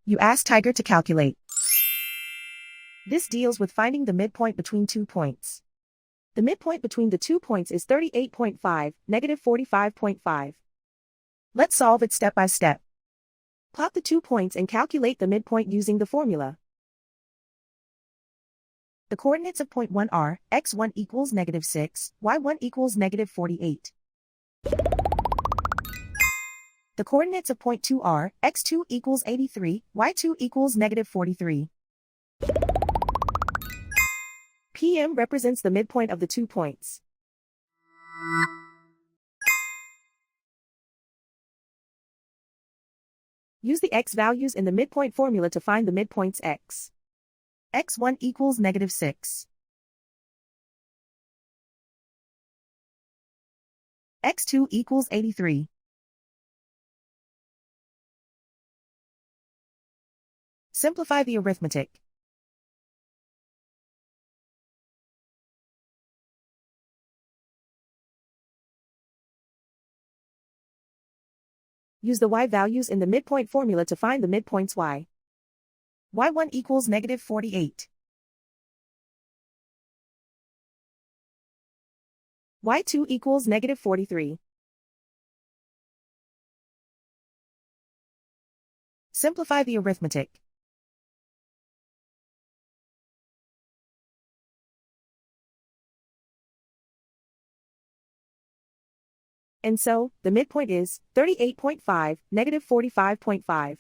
You ask Tiger to calculate. This deals with finding the midpoint between 2 points. The midpoint between the 2 points is 38.5, negative 45.5. Let's solve it step by step. Plot the 2 points and calculate the midpoint using the formula. The coordinates of point 1 are, x1 equals negative 6, y1 equals negative 48. The coordinates of point 2 are, x2 equals 83, y2 equals negative 43. PM represents the midpoint of the 2 points. Use the x values in the midpoint formula to find the midpoints x. x1 equals negative 6. x2 equals 83. Simplify the arithmetic. Use the y values in the midpoint formula to find the midpoints y. y1 equals negative 48. y2 equals negative 43. Simplify the arithmetic. And so, the midpoint is 38.5, negative 45.5.